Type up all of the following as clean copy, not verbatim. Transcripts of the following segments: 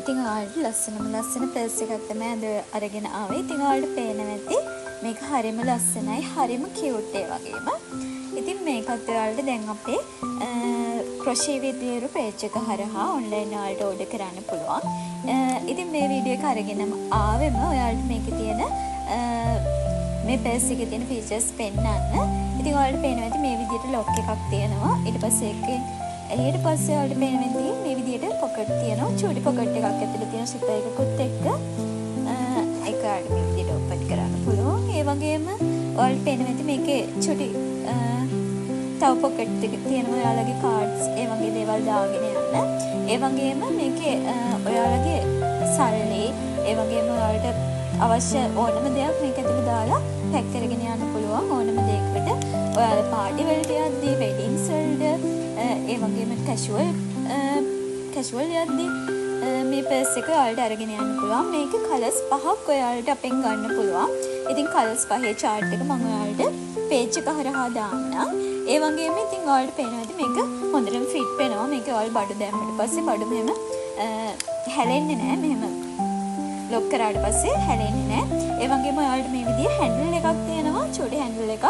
ඉතින් ඔයාලට ලස්සන පර්ස් එකක් තමයි අද අරගෙන ආවේ. ඉතින් ඔයාලට පේනවා ඇති මේක හරිම ලස්සනයි, හරිම කියුට් ඒ වගේම. ඉතින් මේකත් ඔයාලට දැන් අපේ ක්‍රොෂේ විදියට පේජ් එක හරහා ඔන්ලයින් ඔයාලට ඕඩර් කරන්න පුළුවන්. ඉතින් මේ වීඩියෝ එක අරගෙනම ආවෙම ඔයාලට මේකේ තියෙන මේ පර්ස් එකේ තියෙන ෆීචර්ස් පෙන්නන්න. ඉතින් ඔයාලට පේනවා ඇති මේ විදියට ලොක් එකක් තියෙනවා. ඊට පස්සේ ඊට පස්සේ ඔයාලට පේනවා ඇති මේ විදියට පොකට් තියෙනවා. චූටි පොකට් එකක් ඇතුලේ තියෙන සිපර් එකකුත් එක්ක ඒක ඔයාලට මේ විදියට ඕපන් කරන්න පුළුවන්. ඒ වගේම ඔයාලට පේනවා ඇති මේකේ චූටි තව පොකට් එකක් තියෙනවා ඔයාලගේ කාඩ්ස් ඒ වගේ දේවල් දාගෙන යන්න. ඒ වගේම මේකේ ඔයාලගේ සල්ලි ඒ වගේම ඔයාලට අවශ්‍ය ඕනම දෙයක් මේක ඇතුළේ දාලා පැක් කරගෙන යන්න පුළුවන්. ඕනම දෙයකට ඔයාලා පාටි වලට යද්දී, වෙඩින්ග්ස් වලට ඒ වගේම කැෂුවල් යද්දී මේ පර්ස් එක ඔයාලට අරගෙන යන්න පුළුවන්. මේකේ කලර්ස් 5ක් ඔයාලට අපෙන් ගන්න පුළුවන්. ඉතින් කලර්ස් 5 chart එක මම ඔයාලට page එක හරහා දාන්නම්. ඒ වගේම ඉතින් ඔයාලට පේනවාද මේක හොඳටම ෆිට වෙනවා. මේක ඔයාලා බඩු දැම්මට පස්සේ බඩු මෙහෙම හැලෙන්නේ නැහැ. මෙහෙම ලොක් කරාට පස්සේ හැලෙන්නේ නැහැ. ඒ වගේම ඔයාලට මේ විදිහේ හැන්ඩල් එකක් තියෙනවා. චූටි හැන්ඩල් එකක්.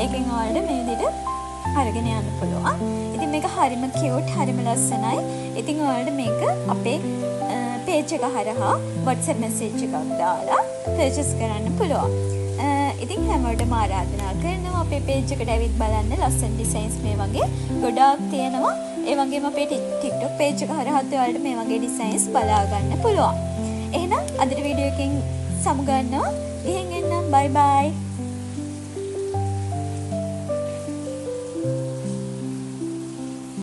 ඒකෙන් ඔයාලට මේ විදිහට අරගෙන යන්න පුළුවන්. ඉතින් මේක හරිම කියුට්, හරිම ලස්සනයි. ඉතින් ඔයාලට මේක අපේ page එක හරහා WhatsApp message එකක් දාලා purchase කරන්න පුළුවන්. ඉතින් හැමෝටම ආරාධනා කරනවා අපේ page එකට ඇවිත් බලන්න. ලස්සන ඩිසයින්ස් මේ වගේ ගොඩාක් තියෙනවා. ඒ වගේම අපේ TikTok page එක හරහා ඔයාලට මේ වගේ ඩිසයින්ස් බලා ගන්න පුළුවන්. එහෙනම් අදට වීඩියෝ එකකින් සමු ගන්නවා. ගිහින් එන්න. බයි බයි.